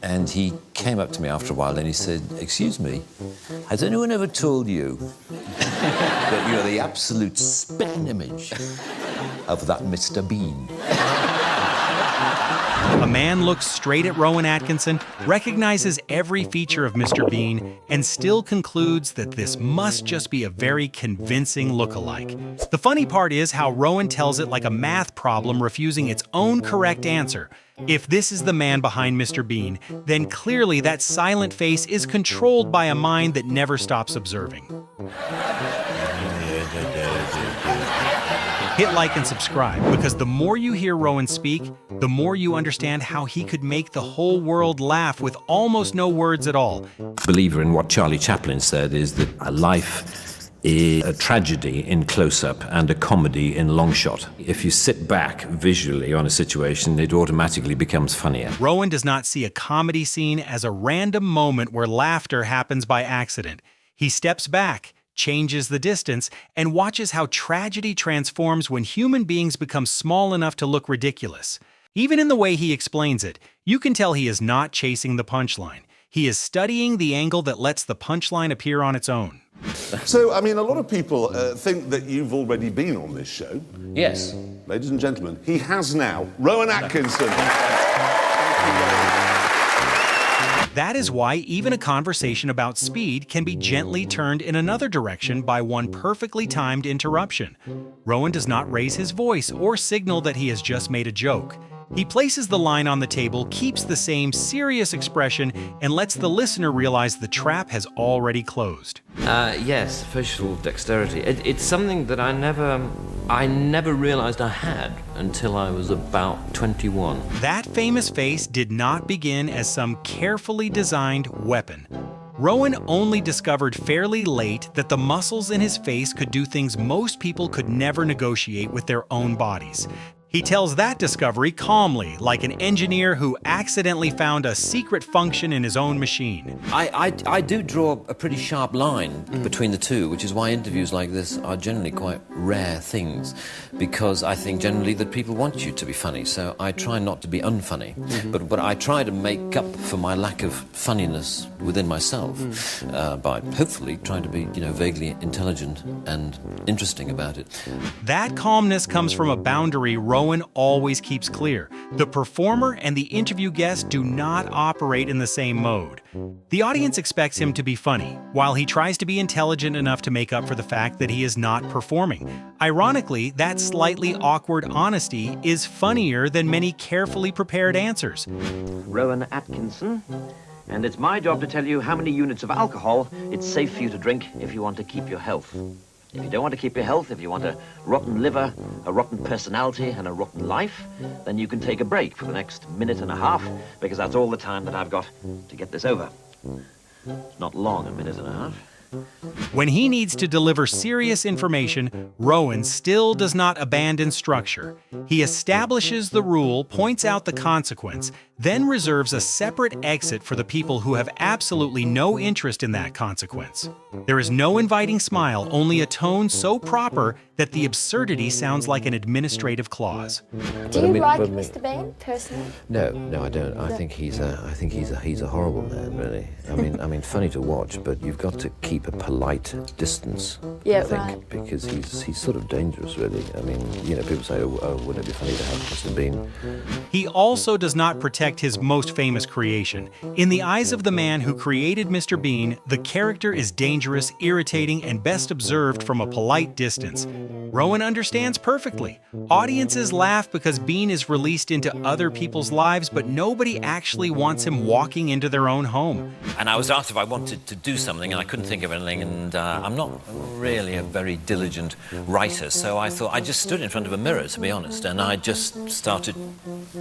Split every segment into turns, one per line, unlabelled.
And he came up to me after a while and he said, "Excuse me, has anyone ever told you that you're the absolute spitting image of that Mr. Bean?"
A man looks straight at Rowan Atkinson, recognizes every feature of Mr. Bean, and still concludes that this must just be a very convincing look-alike. The funny part is how Rowan tells it like a math problem refusing its own correct answer. If this is the man behind Mr. Bean, then clearly that silent face is controlled by a mind that never stops observing. Hit like and subscribe, because the more you hear Rowan speak, the more you understand how he could make the whole world laugh with almost no words at all.
Believer in what Charlie Chaplin said is that a life is a tragedy in close-up and a comedy in long shot. If you sit back visually on a situation, it automatically becomes funnier.
Rowan does not see a comedy scene as a random moment where laughter happens by accident. He steps back, changes the distance, and watches how tragedy transforms when human beings become small enough to look ridiculous. Even in the way he explains it, you can tell he is not chasing the punchline. He is studying the angle that lets the punchline appear on its own.
So, I mean, a lot of people think that you've already been on this show.
Yes.
Ladies and gentlemen, he has now. Rowan Atkinson.
That is why even a conversation about speed can be gently turned in another direction by one perfectly timed interruption. Rowan does not raise his voice or signal that he has just made a joke. He places the line on the table, keeps the same serious expression, and lets the listener realize the trap has already closed.
Yes, facial dexterity. It's something that I never realized I had until I was about 21.
That famous face did not begin as some carefully designed weapon. Rowan only discovered fairly late that the muscles in his face could do things most people could never negotiate with their own bodies. He tells that discovery calmly, like an engineer who accidentally found a secret function in his own machine.
I do draw a pretty sharp line between the two, which is why interviews like this are generally quite rare things, because I think generally that people want you to be funny, so I try not to be unfunny, but I try to make up for my lack of funniness within myself by hopefully trying to be, vaguely intelligent and interesting about it.
That calmness comes from a boundary Rowan always keeps clear. The performer and the interview guest do not operate in the same mode. The audience expects him to be funny, while he tries to be intelligent enough to make up for the fact that he is not performing. Ironically, that slightly awkward honesty is funnier than many carefully prepared answers.
Rowan Atkinson, and it's my job to tell you how many units of alcohol it's safe for you to drink if you want to keep your health. If you don't want to keep your health, if you want a rotten liver, a rotten personality, and a rotten life, then you can take a break for the next minute and a half, because that's all the time that I've got to get this over. It's not long, a minute and a half.
When he needs to deliver serious information, Rowan still does not abandon structure. He establishes the rule, points out the consequence, then reserves a separate exit for the people who have absolutely no interest in that consequence. There is no inviting smile, only a tone so proper that the absurdity sounds like an administrative clause.
Do you like Mr. Bean personally?
No, I don't. I think he's a horrible man, really. I mean, funny to watch, but you've got to keep a polite distance.
Yeah,
I think,
right.
because he's sort of dangerous, really. I mean, people say, oh, wouldn't it be funny to have Mr. Bean?
He also does not protect his most famous creation. In the eyes of the man who created Mr. Bean, the character is dangerous, irritating, and best observed from a polite distance. Rowan understands perfectly. Audiences laugh because Bean is released into other people's lives, but nobody actually wants him walking into their own home.
And I was asked if I wanted to do something, and I couldn't think of anything, and I'm not really a very diligent writer, so I thought I just stood in front of a mirror, to be honest, and I just started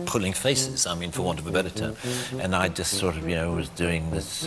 pulling faces, for want of a better term, and I just sort of, was doing this...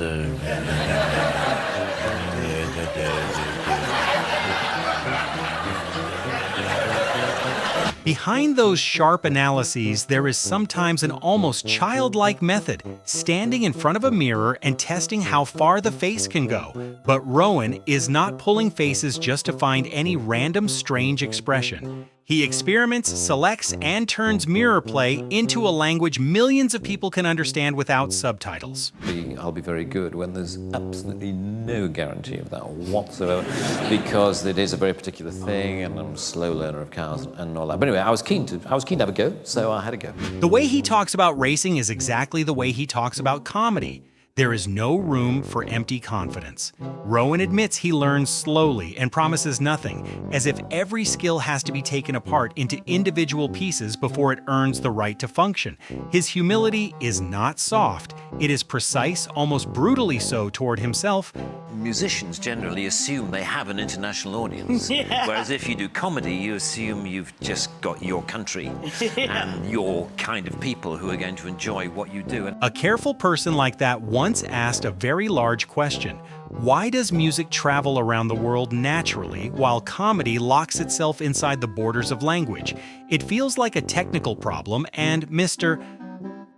Behind those sharp analyses, there is sometimes an almost childlike method, standing in front of a mirror and testing how far the face can go. But Rowan is not pulling faces just to find any random strange expression. He experiments, selects, and turns mirror play into a language millions of people can understand without subtitles.
I'll be very good when there's absolutely no guarantee of that whatsoever, because it is a very particular thing, and I'm a slow learner of cars and all that. But anyway, I was keen to have a go, so I had a go.
The way he talks about racing is exactly the way he talks about comedy. There is no room for empty confidence. Rowan admits he learns slowly and promises nothing, as if every skill has to be taken apart into individual pieces before it earns the right to function. His humility is not soft. It is precise, almost brutally so toward himself.
Musicians generally assume they have an international audience, whereas if you do comedy, you assume you've just got your country and your kind of people who are going to enjoy what you do.
A careful person like that once asked a very large question. Why does music travel around the world naturally while comedy locks itself inside the borders of language? It feels like a technical problem, and Mr.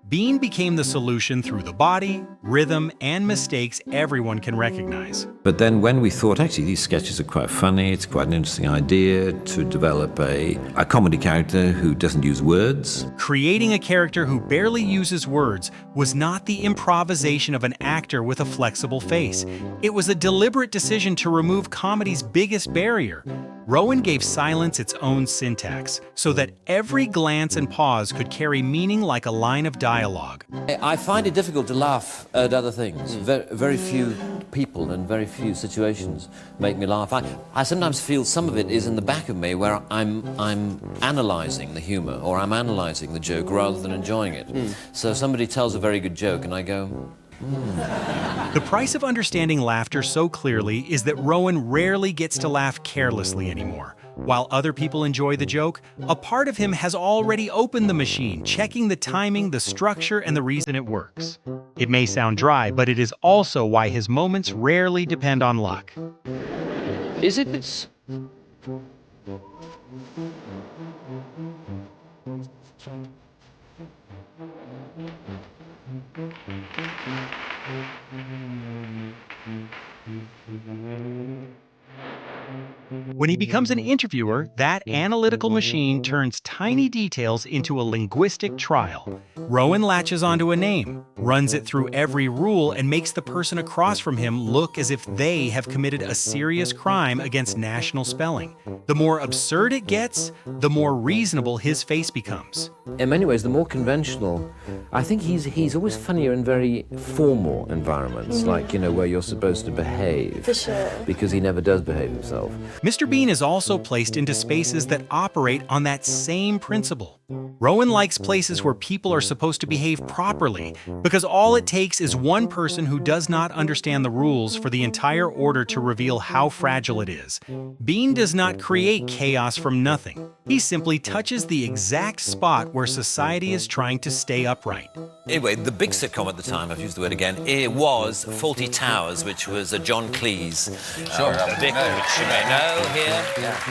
Bean became the solution through the body, rhythm, and mistakes everyone can recognize.
But then when we thought, actually, these sketches are quite funny, it's quite an interesting idea to develop a comedy character who doesn't use words.
Creating a character who barely uses words was not the improvisation of an actor with a flexible face. It was a deliberate decision to remove comedy's biggest barrier. Rowan gave silence its own syntax, so that every glance and pause could carry meaning like a line of dialogue.
I find it difficult to laugh at other things. Very few people and very few situations make me laugh. I sometimes feel some of it is in the back of me where I'm analysing the humour, or I'm analysing the joke rather than enjoying it. So somebody tells a very good joke and I go,
The price of understanding laughter so clearly is that Rowan rarely gets to laugh carelessly anymore. While other people enjoy the joke, a part of him has already opened the machine, checking the timing, the structure, and the reason it works. It may sound dry, but it is also why his moments rarely depend on luck.
Is it this?
When he becomes an interviewer, that analytical machine turns tiny details into a linguistic trial. Rowan latches onto a name, runs it through every rule, and makes the person across from him look as if they have committed a serious crime against national spelling. The more absurd it gets, the more reasonable his face becomes.
In many ways, the more conventional, I think he's always funnier in very formal environments, like, where you're supposed to behave.
For sure.
Because he never does behave himself.
Mr. Bean is also placed into spaces that operate on that same principle. Rowan likes places where people are supposed to behave properly, because all it takes is one person who does not understand the rules for the entire order to reveal how fragile it is. Bean does not create chaos from nothing. He simply touches the exact spot where society is trying to stay upright.
Anyway, the big sitcom at the time, I've used the word again, it was Fawlty Towers, which was a John Cleese vicar, which you may know here.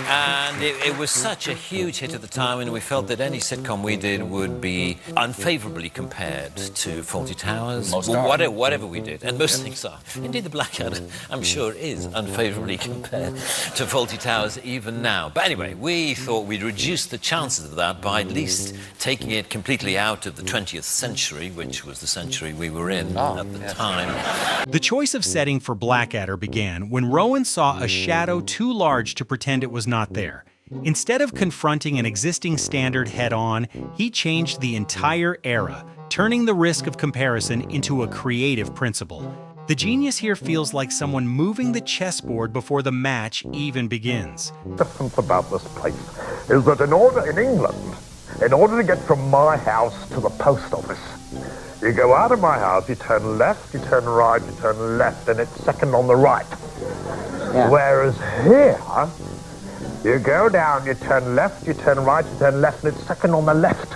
And it was such a huge hit at the time, and we felt that any sitcom we did would be unfavourably compared to Fawlty Towers, whatever we did, and most things are. Indeed, the Blackadder, I'm sure, is unfavourably compared to Fawlty Towers even now. But anyway, we thought we'd reduce the chances of that by at least taking it completely out of the 20th century, which was the century we were in at the time.
The choice of setting for Blackadder began when Rowan saw a shadow too large to pretend it was not there. Instead of confronting an existing standard head-on, he changed the entire era, turning the risk of comparison into a creative principle. The genius here feels like someone moving the chessboard before the match even begins.
The difference about this place is that in order to get from my house to the post office, you go out of my house, you turn left, you turn right, you turn left, and it's second on the right. Yeah. Whereas here, you go down, you turn left, you turn right, you turn left, and it's second on the left.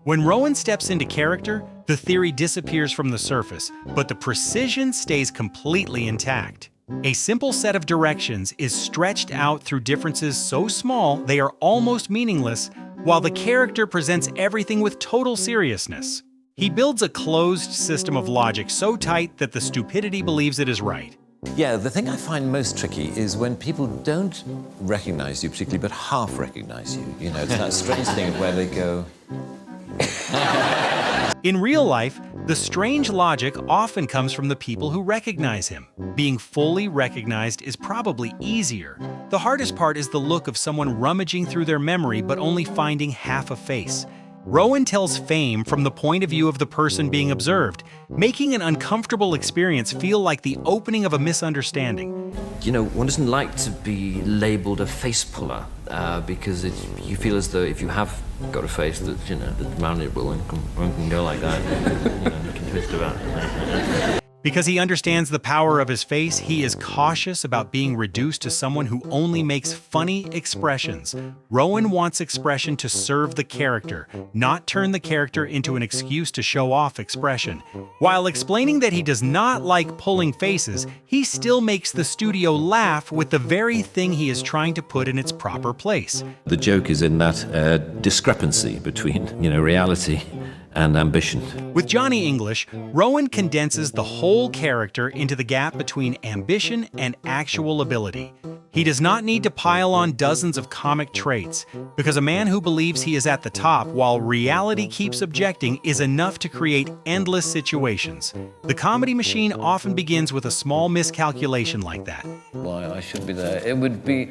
When Rowan steps into character, the theory disappears from the surface, but the precision stays completely intact. A simple set of directions is stretched out through differences so small they are almost meaningless, while the character presents everything with total seriousness. He builds a closed system of logic so tight that the stupidity believes it is right.
Yeah, the thing I find most tricky is when people don't recognize you particularly, but half recognize you. You know, it's that strange thing where they go...
In real life, the strange logic often comes from the people who recognize him. Being fully recognized is probably easier. The hardest part is the look of someone rummaging through their memory but only finding half a face. Rowan tells fame from the point of view of the person being observed, making an uncomfortable experience feel like the opening of a misunderstanding.
You know, one doesn't like to be labeled a face puller because you feel as though if you have got a face that, you know, that's malleable and can go like that, you know, you can twist about it.
Because he understands the power of his face, he is cautious about being reduced to someone who only makes funny expressions. Rowan wants expression to serve the character, not turn the character into an excuse to show off expression. While explaining that he does not like pulling faces, he still makes the studio laugh with the very thing he is trying to put in its proper place.
The joke is in that discrepancy between, you know, reality and ambition.
With Johnny English, Rowan condenses the whole character into the gap between ambition and actual ability. He does not need to pile on dozens of comic traits, because a man who believes he is at the top while reality keeps objecting is enough to create endless situations. The comedy machine often begins with a small miscalculation like that.
Why I should be there. It would be...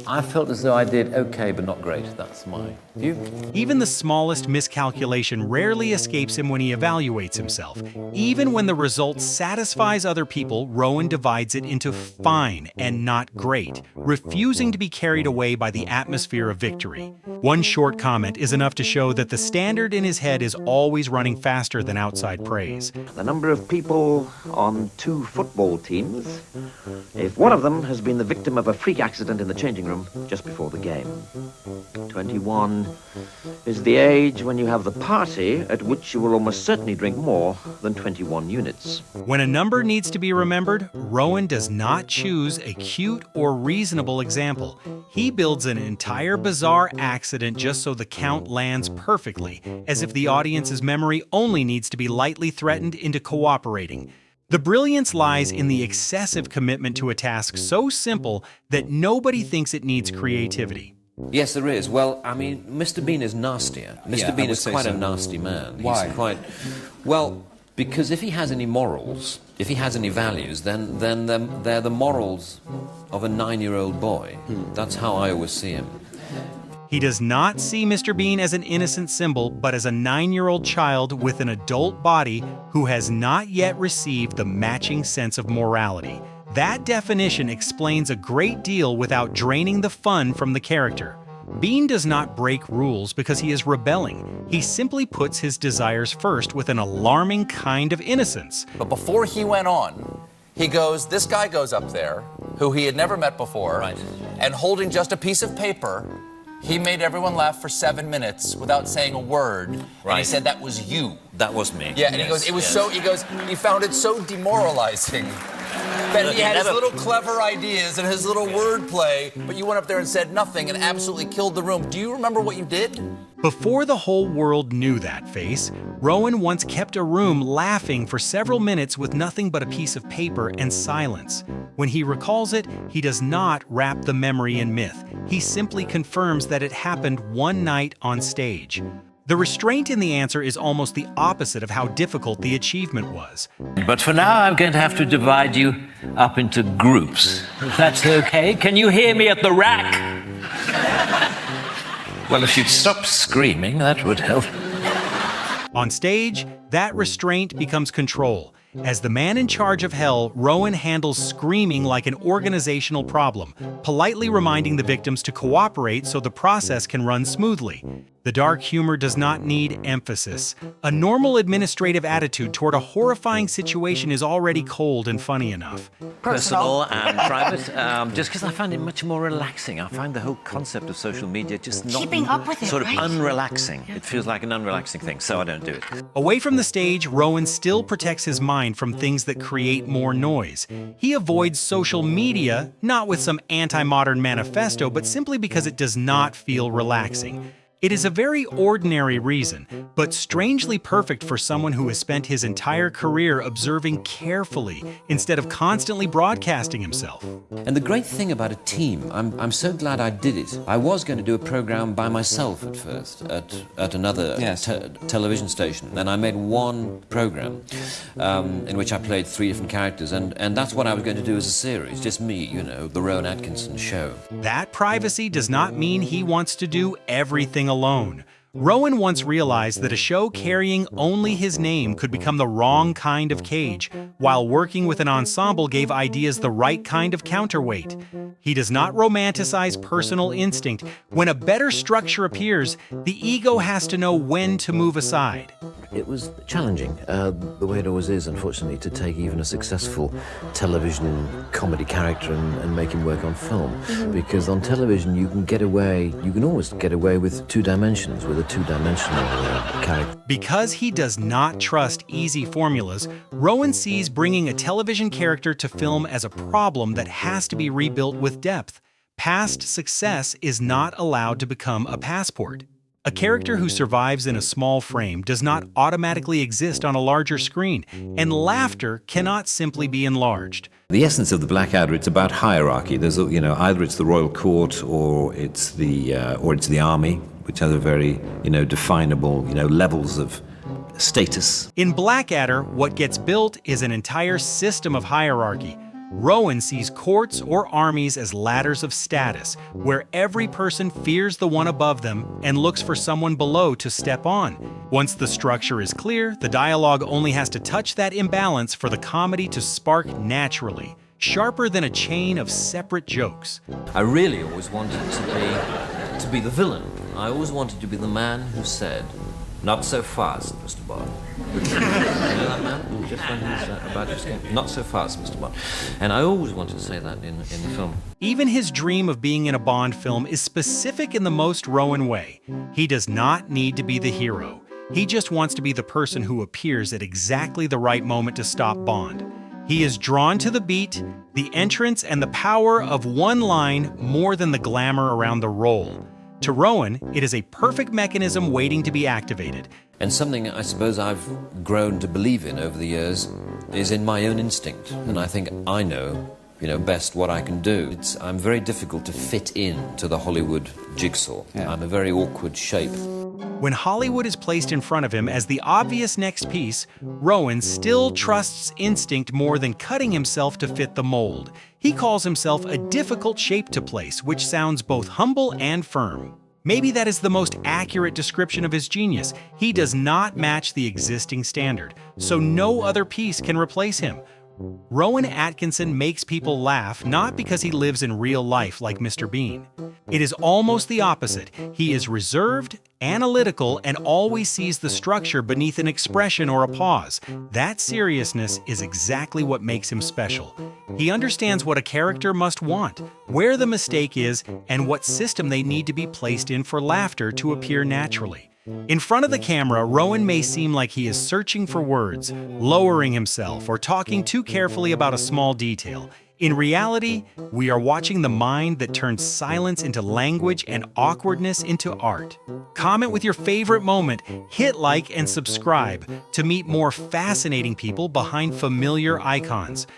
I felt as though I did okay, but not great. That's my view.
Even the smallest miscalculation rarely escapes him when he evaluates himself. Even when the result satisfies other people, Rowan divides it into fine and not great, refusing to be carried away by the atmosphere of victory. One short comment is enough to show that the standard in his head is always running faster than outside praise.
The number of people on 2 football teams, if one of them has been the victim of a freak accident in the changing room just before the game. 21 is the age when you have the party at which you will almost certainly drink more than 21 units.
When a number needs to be remembered, Rowan does not choose a cute or reasonable example. He builds an entire bizarre accident just so the count lands perfectly, as if the audience's memory only needs to be lightly threatened into cooperating. The brilliance lies in the excessive commitment to a task so simple that nobody thinks it needs creativity.
Yes, there is. Well, I mean, Mr. Bean is nastier. Mr. Bean is quite a nasty man.
Why?
He's quite... Well, because if he has any morals, if he has any values, then they're the morals of a 9-year-old boy. That's how I always see him.
He does not see Mr. Bean as an innocent symbol, but as a 9-year-old child with an adult body who has not yet received the matching sense of morality. That definition explains a great deal without draining the fun from the character. Bean does not break rules because he is rebelling. He simply puts his desires first with an alarming kind of innocence.
But before he went on, this guy goes up there, who he had never met before,
Right.
and holding just a piece of paper, he made everyone laugh for 7 minutes without saying a word. And he
Right.
said that was you.
That was me.
Yeah, and he goes, he found it so demoralizing that he had his little clever ideas and his little wordplay, but you went up there and said nothing and absolutely killed the room. Do you remember what you did?
Before the whole world knew that face, Rowan once kept a room laughing for several minutes with nothing but a piece of paper and silence. When he recalls it, he does not wrap the memory in myth. He simply confirms that it happened one night on stage. The restraint in the answer is almost the opposite of how difficult the achievement was.
But for now, I'm going to have to divide you up into groups. If that's okay. Can you hear me at the rack?
Well, if you'd stop screaming, that would help.
On stage, that restraint becomes control. As the man in charge of hell, Rowan handles screaming like an organizational problem, politely reminding the victims to cooperate so the process can run smoothly. The dark humor does not need emphasis. A normal administrative attitude toward a horrifying situation is already cold and funny enough.
Personal and private, just because I find it much more relaxing. I find the whole concept of social media just not
Keeping up with it,
sort of
right?
unrelaxing. It feels like an unrelaxing thing, so I don't do it.
Away from the stage, Rowan still protects his mind from things that create more noise. He avoids social media, not with some anti-modern manifesto, but simply because it does not feel relaxing. It is a very ordinary reason, but strangely perfect for someone who has spent his entire career observing carefully instead of constantly broadcasting himself.
And the great thing about a team, I'm so glad I did it. I was going to do a program by myself at first, at another television station. And I made one program in which I played 3 different characters. And that's what I was going to do as a series, just me, you know, the Rowan Atkinson show.
That privacy does not mean he wants to do everything alone. Rowan once realized that a show carrying only his name could become the wrong kind of cage, while working with an ensemble gave ideas the right kind of counterweight. He does not romanticize personal instinct. When a better structure appears, the ego has to know when to move aside.
It was challenging, the way it always is, unfortunately, to take even a successful television comedy character and make him work on film. Because on television you can always get away with 2 dimensions, with a 2-dimensional character.
Because he does not trust easy formulas, Rowan sees bringing a television character to film as a problem that has to be rebuilt with depth. Past success is not allowed to become a passport. A character who survives in a small frame does not automatically exist on a larger screen, and laughter cannot simply be enlarged.
The essence of the Blackadder, it's about hierarchy. There's, either it's the royal court or it's the army, which has a very, definable, levels of status.
In Blackadder, what gets built is an entire system of hierarchy. Rowan sees courts or armies as ladders of status, where every person fears the one above them and looks for someone below to step on. Once the structure is clear, the dialogue only has to touch that imbalance for the comedy to spark naturally, sharper than a chain of separate jokes.
I really always wanted to be the villain. I always wanted to be the man who said, "Not so fast, Mr. Bond." You know that man? Just when he's about to escape. "Not so fast, Mr. Bond." And I always wanted to say that in the film.
Even his dream of being in a Bond film is specific in the most Rowan way. He does not need to be the hero. He just wants to be the person who appears at exactly the right moment to stop Bond. He is drawn to the beat, the entrance, and the power of one line more than the glamour around the role. To Rowan, it is a perfect mechanism waiting to be activated.
And something I suppose I've grown to believe in over the years is in my own instinct. And I think I know, best what I can do. I'm very difficult to fit in to the Hollywood jigsaw. Yeah. I'm a very awkward shape.
When Hollywood is placed in front of him as the obvious next piece, Rowan still trusts instinct more than cutting himself to fit the mold. He calls himself a difficult shape to place, which sounds both humble and firm. Maybe that is the most accurate description of his genius. He does not match the existing standard, so no other piece can replace him. Rowan Atkinson makes people laugh not because he lives in real life like Mr. Bean. It is almost the opposite. He is reserved, analytical, and always sees the structure beneath an expression or a pause. That seriousness is exactly what makes him special. He understands what a character must want, where the mistake is, and what system they need to be placed in for laughter to appear naturally. In front of the camera, Rowan may seem like he is searching for words, lowering himself, or talking too carefully about a small detail. In reality, we are watching the mind that turns silence into language and awkwardness into art. Comment with your favorite moment, hit like and subscribe to meet more fascinating people behind familiar icons.